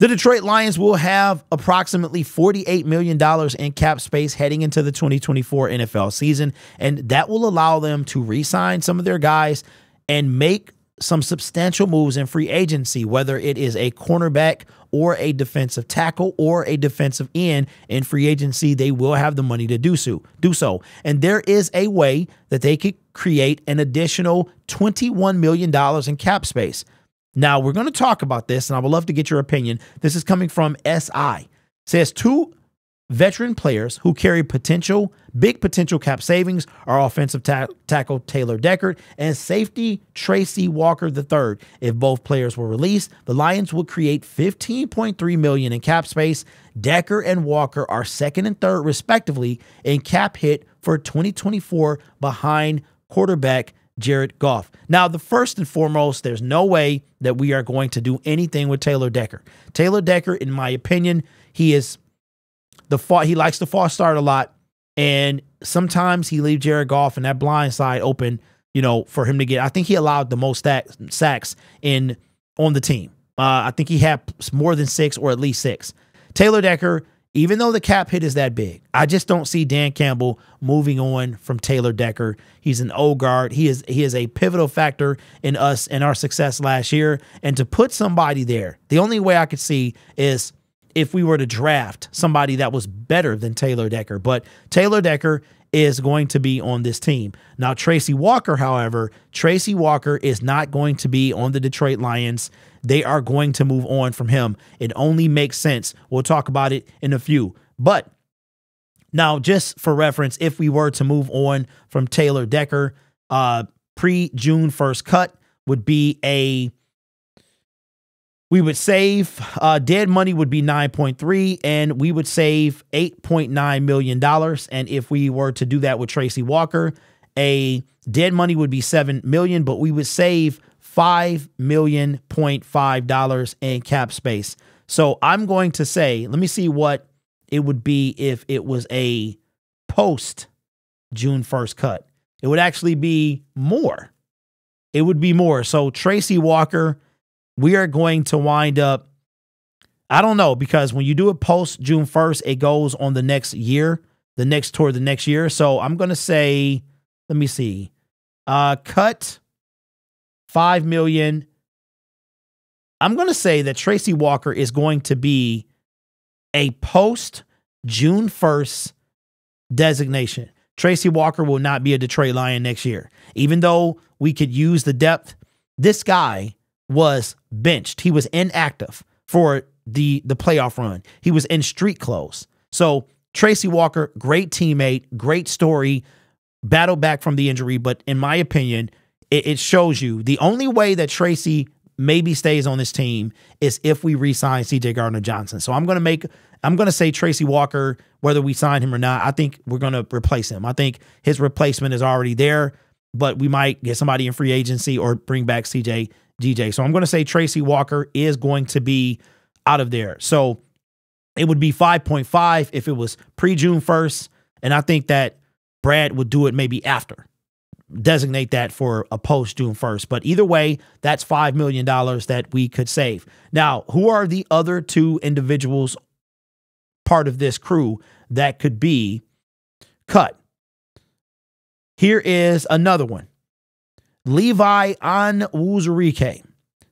The Detroit Lions will have approximately $48 million in cap space heading into the 2024 NFL season, and that will allow them to re-sign some of their guys and make some substantial moves in free agency, whether it is a cornerback or a defensive tackle or a defensive end in free agency. They will have the money to do so. And there is a way that they could create an additional $21 million in cap space. Now, we're going to talk about this, and I would love to get your opinion. This is coming from SI. It says 2 veteran players who carry big potential cap savings are offensive tackle Taylor Decker and safety Tracy Walker III. If both players were released, the Lions would create $15.3 million in cap space. Decker and Walker are second and third, respectively, in cap hit for 2024 behind quarterback Jared Goff. Now, the first and foremost, there's no way that we are going to do anything with Taylor Decker. Taylor Decker, in my opinion, he likes the false start a lot, and sometimes he leaves Jared Goff and that blind side open, for him to get. I think he allowed the most sacks on the team. I think he had more than 6 or at least 6. Taylor Decker, even though the cap hit is that big, I just don't see Dan Campbell moving on from Taylor Decker. He's an old guard. He is a pivotal factor in us and our success last year. And to put somebody there, the only way I could see is if we were to draft somebody that was better than Taylor Decker. But Taylor Decker is going to be on this team. Now, Tracy Walker, however, is not going to be on the Detroit Lions. They are going to move on from him. It only makes sense. We'll talk about it in a few. But now, just for reference, if we were to move on from Taylor Decker, pre-June 1st cut would be we would save, dead money would be 9.3, and we would save $8.9 million. And if we were to do that with Tracy Walker, a dead money would be $7 million, but we would save $5.5 million in cap space. So I'm going to say, let me see what it would be if it was a post June 1st cut. It would actually be more. It would be more. So Tracy Walker, we are going to wind up, I don't know, because when you do it post June 1st, it goes on the next year, toward the next year. So I'm going to say, let me see, cut $5 million. I'm going to say that Tracy Walker is going to be a post June 1st designation. Tracy Walker will not be a Detroit Lion next year. Even though we could use the depth, this guy was benched. He was inactive for the playoff run. He was in street clothes. So Tracy Walker, great teammate, great story, battled back from the injury. But in my opinion, it shows you the only way that Tracy maybe stays on this team is if we re-sign CJ Gardner-Johnson. So I'm going to say Tracy Walker, whether we sign him or not, I think we're going to replace him. I think his replacement is already there, but we might get somebody in free agency or bring back CJ DJ. So I'm going to say Tracy Walker is going to be out of there. So it would be 5.5 if it was pre-June 1st. And I think that Brad would do it maybe after. Designate that for a post-June 1st. But either way, that's $5 million that we could save. Now, who are the other 2 individuals part of this crew that could be cut? Here is another one. Levi Allen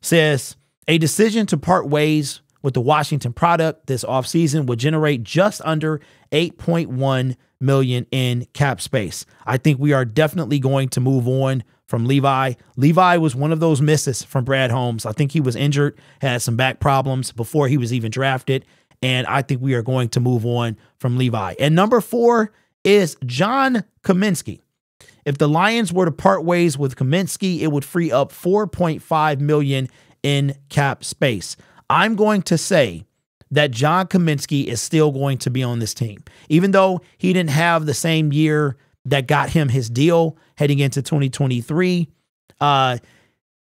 says, a decision to part ways with the Washington product this offseason would generate just under $8.1 million in cap space. I think we are definitely going to move on from Levi. Levi was one of those misses from Brad Holmes. I think he was injured, had some back problems before he was even drafted, and I think we are going to move on from Levi. And number 4 is John Kaminsky. If the Lions were to part ways with Kaminsky, it would free up $4.5 million in cap space. I'm going to say that John Kaminsky is still going to be on this team. Even though he didn't have the same year that got him his deal heading into 2023,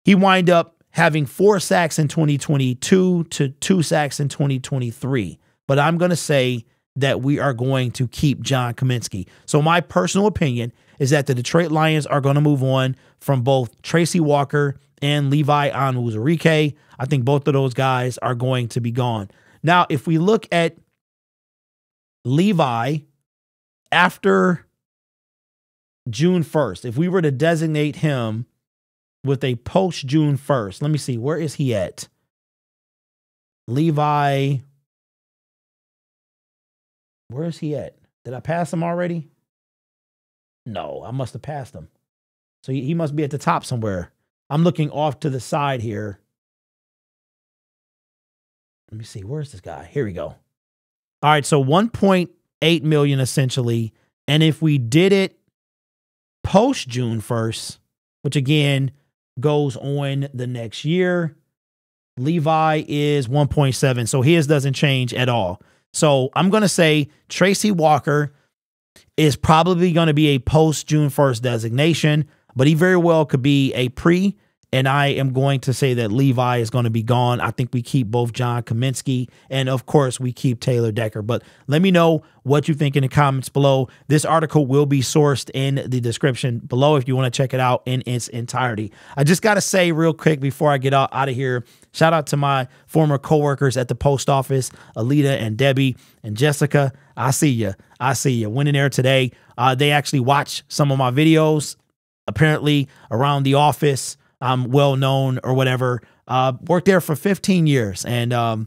he wind up having 4 sacks in 2022 to 2 sacks in 2023. But I'm going to say that we are going to keep John Kaminsky. So my personal opinion is that the Detroit Lions are going to move on from both Tracy Walker and Levi Allen. I think both of those guys are going to be gone. Now, if we look at Levi after June 1st, if we were to designate him with a post June 1st, let me see, where is he at? Levi, where is he at? Did I pass him already? No, I must have passed him. So he must be at the top somewhere. I'm looking off to the side here. Let me see, where's this guy? Here we go. All right, so 1.8 million essentially. And if we did it post June 1st, which again goes on the next year, Levi is 1.7. So his doesn't change at all. So I'm going to say Tracy Walker is probably going to be a post June 1st designation, but he very well could be a pre. And I am going to say that Levi is going to be gone. I think we keep both John Kaminsky and, of course, we keep Taylor Decker. But let me know what you think in the comments below. This article will be sourced in the description below if you want to check it out in its entirety. I just got to say real quick before I get out of here, shout out to my former coworkers at the post office, Alita and Debbie and Jessica. I see you. I see you. Went in there today. They actually watched some of my videos, apparently around the office. I'm well known or whatever. Worked there for 15 years. And I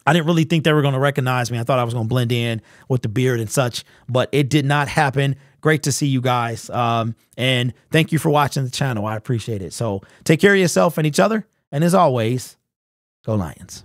didn't really think they were going to recognize me. I thought I was going to blend in with the beard and such, but it did not happen. Great to see you guys. And thank you for watching the channel. I appreciate it. So take care of yourself and each other. And as always, go Lions.